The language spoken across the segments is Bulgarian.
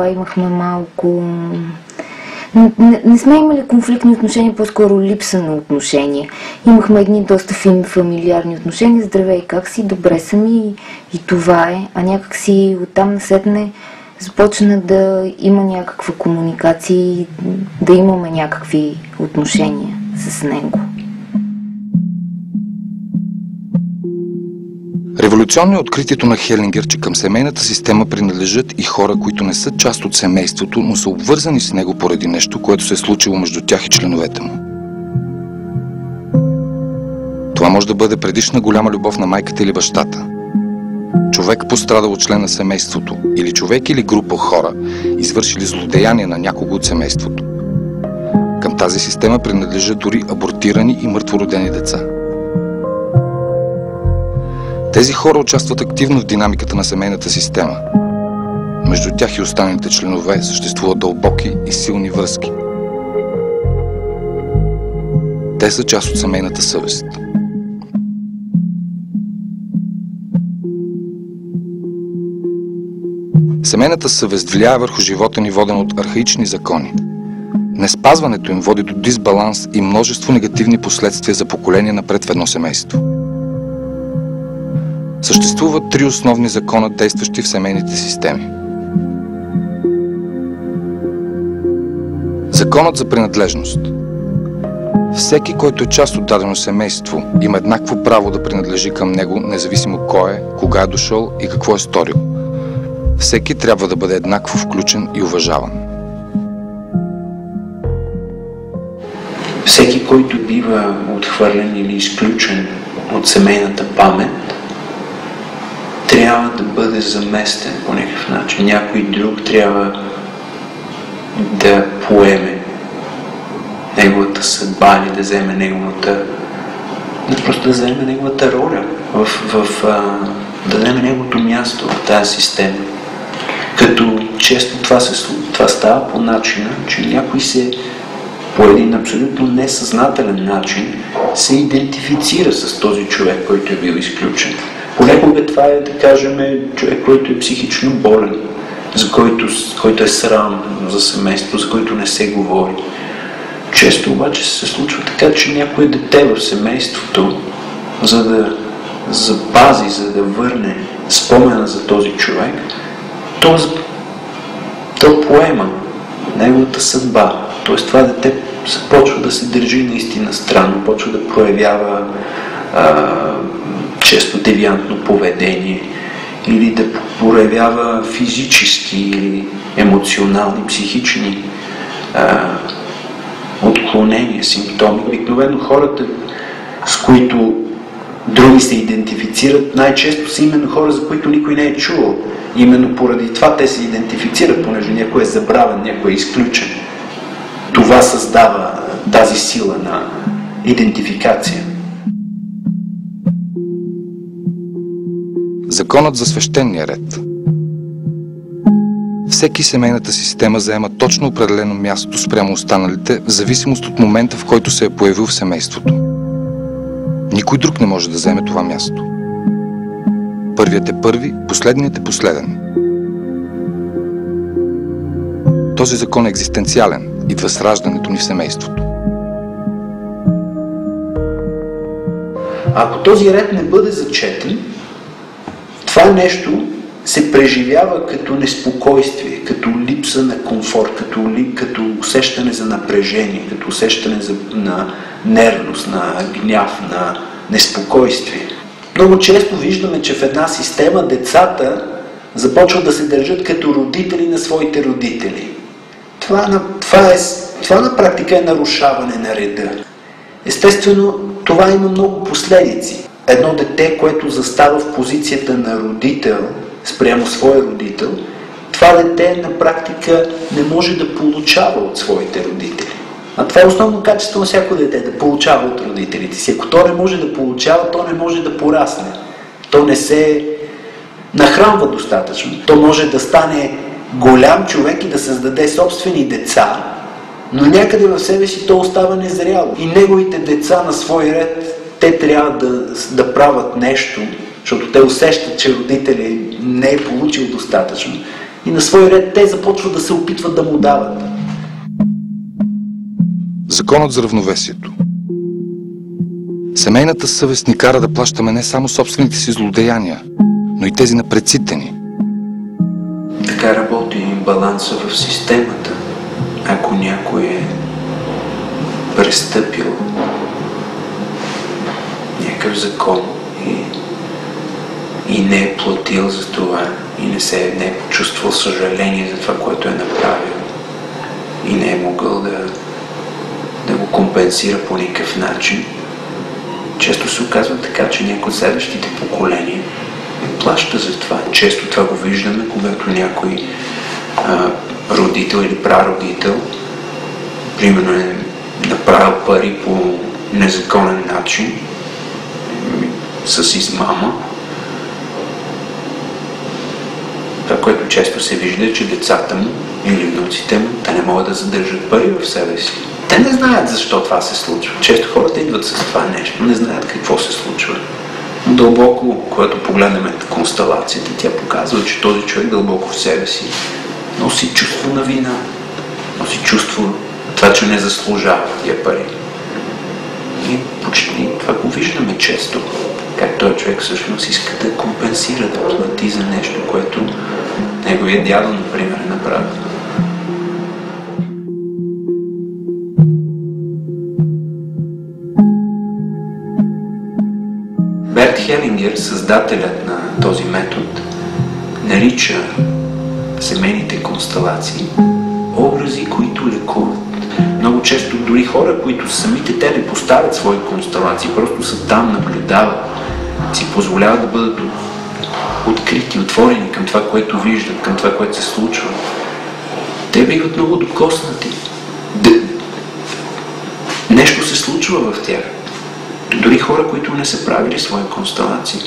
Имахме малко... Не сме имали конфликтни отношения, по-скоро липса на отношения. Имахме едни доста фини фамилиарни отношения. Здравей, как си? Добре съм и това е. А някак си оттам насетне започна да има някаква комуникация и да имаме някакви отношения с него. Революционно е откритието на Хелингер, че към семейната система принадлежат и хора, които не са част от семейството, но са обвързани с него поради нещо, което се е случило между тях и членовете му. Това може да бъде предишна голяма любов на майката или бащата. Човек пострадал от член на семейството, или човек или група хора, извършили злодеяния на някого от семейството. Към тази система принадлежат дори абортирани и мъртвородени деца. Тези хора участват активно в динамиката на семейната система. Между тях и останалите членове съществуват дълбоки и силни връзки. Те са част от семейната съвест. Семейната съвест влияе върху живота ни, воден от архаични закони. Неспазването им води до дисбаланс и множество негативни последствия за поколения напред в едно семейство. Съществуват три основни закона, действащи в семейните системи. Законът за принадлежност. Всеки, който е част от дадено семейство, има еднакво право да принадлежи към него, независимо кой е, кога е дошъл и какво е сторил. Всеки трябва да бъде еднакво включен и уважаван. Всеки, който бива отхвърлен или изключен от семейната памет, трябва да бъде заместен по някакъв начин. Някой друг трябва да поеме неговата съдба или да вземе неговата... просто да вземе неговата роля, да вземе неговото място в тази система. Като често това става по начина, че някой се по един абсолютно несъзнателен начин се идентифицира с този човек, който е бил изключен. Понякога това е, да кажем, човек, който е психично болен, за който е срам за семейство, за който не се говори. Често обаче се случва така, че някое дете в семейството, за да запази, за да върне спомена за този човек, то поема неговата съдба. Тоест това дете започва да се държи наистина странно, почва да проявява често девиантно поведение или да проявява физически или емоционални, психични отклонения, симптоми. Обикновено хората, с които други се идентифицират, най-често са именно хора, за които никой не е чувал. Именно поради това те се идентифицират, понеже някой е забравен, някой е изключен. Това създава тази сила на идентификация. Законът за свещения ред. Всеки семейната система заема точно определено място спрямо останалите, в зависимост от момента, в който се е появил в семейството. Никой друг не може да заеме това място. Първият е първи, последният е последен. Този закон е екзистенциален, идва с раждането ни в семейството. Ако този ред не бъде зачетен, това нещо се преживява като неспокойствие, като липса на комфорт, като усещане за напрежение, като усещане на нервност, на гняв, на неспокойствие. Много често виждаме, че в една система децата започват да се държат като родители на своите родители. Това на практика е нарушаване на реда. Естествено, това има много последици. Едно дете, което застава в позицията на родител спрямо своя родител, това дете на практика не може да получава от своите родители. А това е основно качество на всяко дете, да получава от родителите си. Ако то не може да получава, то не може да порасне. То не се нахранва достатъчно. То може да стане голям човек и да създаде собствени деца, но някъде в себе си то остава незряло. И неговите деца на свой ред, те трябва да правят нещо, защото те усещат, че родителя не е получил достатъчно. и на свой ред те започват да се опитват да му дават. Законът за равновесието. Семейната съвест ни кара да плащаме не само собствените си злодеяния, но и тези на предците ни. Така работи баланса в системата. Ако някой е престъпил някакъв закон и не е платил за това, и не е почувствал съжаление за това, което е направил, и не е могъл да го компенсира по никакъв начин, често се оказва така, че някой от следващите поколения плаща за това. Често това го виждаме, когато някой родител или прародител примерно е направил пари по незаконен начин с измама. Това, което често се вижда, е, че децата му или внуците му, те не могат да задържат пари в себе си. Те не знаят защо това се случва. Често хората идват с това нещо, не знаят какво се случва. Но дълбоко, когато погледнем констелацията, тя показва, че този човек дълбоко в себе си носи чувство на вина, носи чувство това, че не заслужава тия пари. И почти това го виждаме често. Как този човек всъщност иска да компенсира, да плати за нещо, което неговият дядо, например, е направил. Берт Хелингер, създателят на този метод, нарича семейните констелации образи, които лекуват. Много често дори хора, които самите те не поставят свои констелации, просто са там, наблюдават, си позволяват да бъдат открити, отворени към това, което виждат, към това, което се случва. Те биват много докоснати. Нещо се случва в тях. Дори хора, които не са правили свои констелации,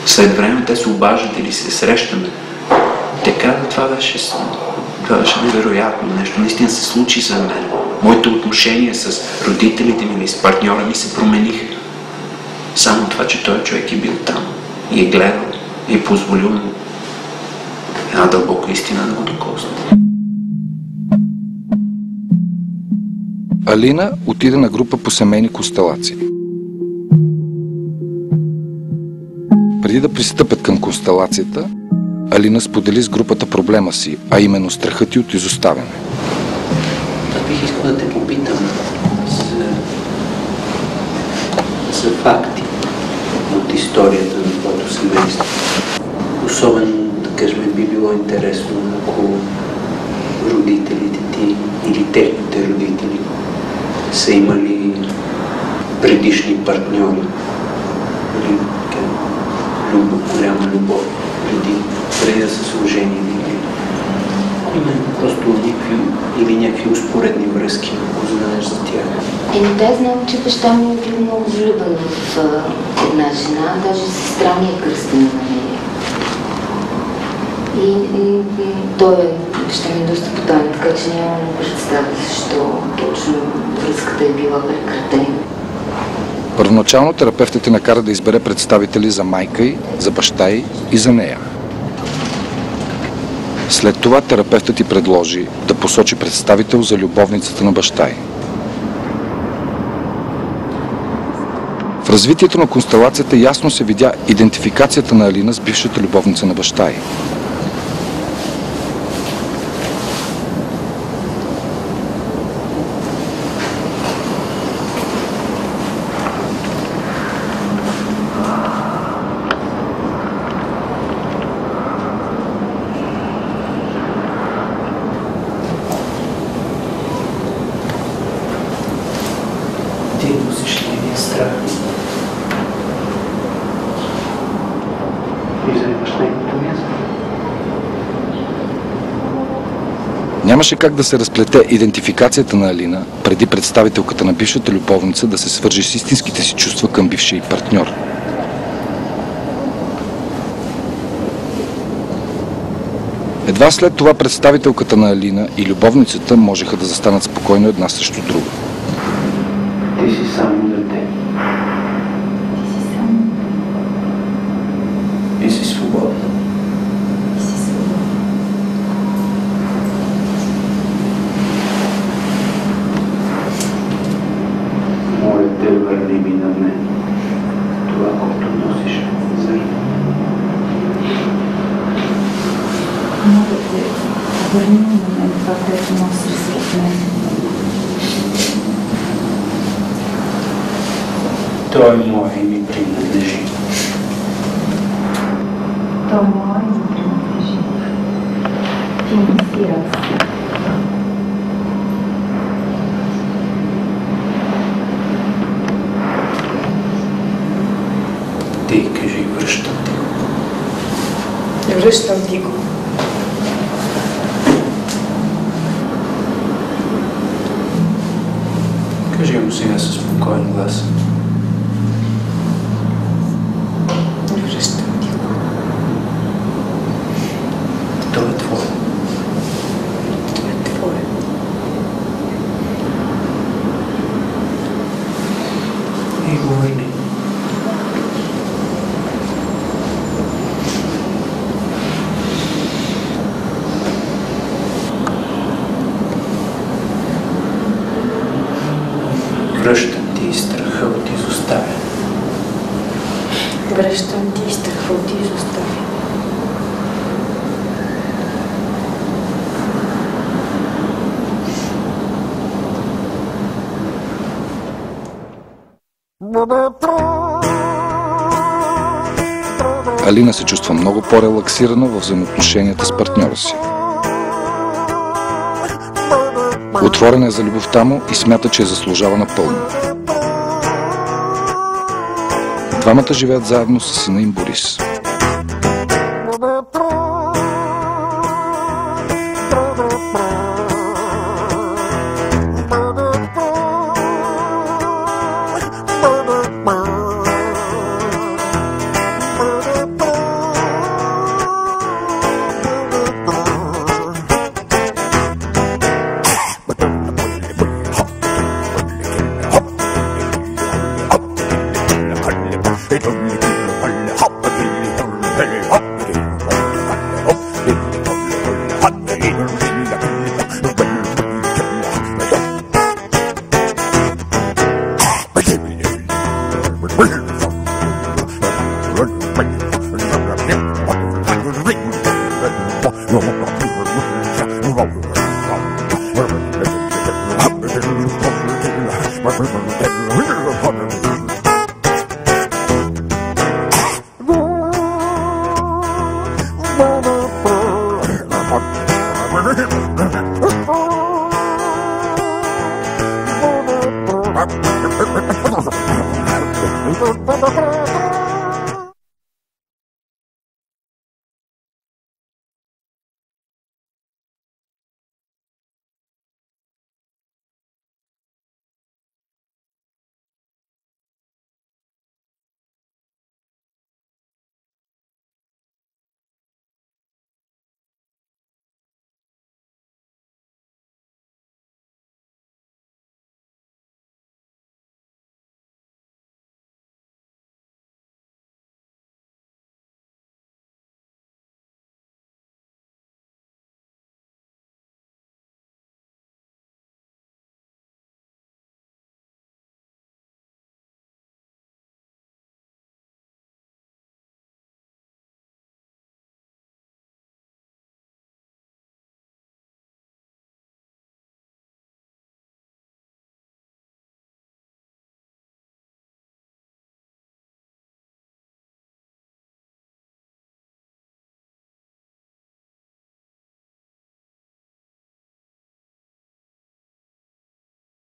след време те се обаждат или се срещаме. Те казват, това беше невероятно нещо, наистина се случи за мен. Моите отношения с родителите ми или с партньора ми се промениха. Само това, че този човек е бил там и е гледал и е позволил му една дълбока истина да го докосне. Алина отиде на група по семейни констелации. Преди да пристъпят към констелацията, Алина сподели с групата проблема си, а именно страхът ѝ от изоставяне. Бих искал да те попитам за факти от историята на твоето семейство. Особено, да кажем, би било интересно, ако родителите ти или техните родители са имали предишни партньори или голяма любов преди да са служени има просто някакви успоредни връзки, ако знаеш за тях. Да, знам, че баща ми е бил много влюбен в една жена, даже сестра ми е кръстена на нея. И баща ми е доста потайна, така че нямам представа защо точно връзката е била прекратена. Първоначално терапевтът ти накара да избере представители за майка й, за баща й и за нея. След това терапевтът ти предложи да посочи представител за любовницата на баща й. В развитието на констелацията ясно се видя идентификацията на Алина с бившата любовница на баща й. Нямаше как да се разплете идентификацията на Алина преди представителката на бившата любовница да се свърже с истинските си чувства към бившия й партньор. Едва след това представителката на Алина и любовницата можеха да застанат спокойно една срещу друга. Ти си само дете. И си свободна. върни на мен това, което носиш сред мен. Той е мое и ми принадлежи. Той е мое и ми принадлежи. Ти не си аз. Ти кажи, връщам ти го. Връщам ти го. Кажи му сега със спокоен глас. Връщам ти го. Той е твой. Той е твой. И го върни. Връщам ти и страха от изоставяне. Връщам ти и страха от изоставяне. Алина се чувства много по-релаксирана в взаимоотношенията с партньора си. Отворена е за любовта му и смята, че я заслужава напълно. Двамата живеят заедно с сина им Борис.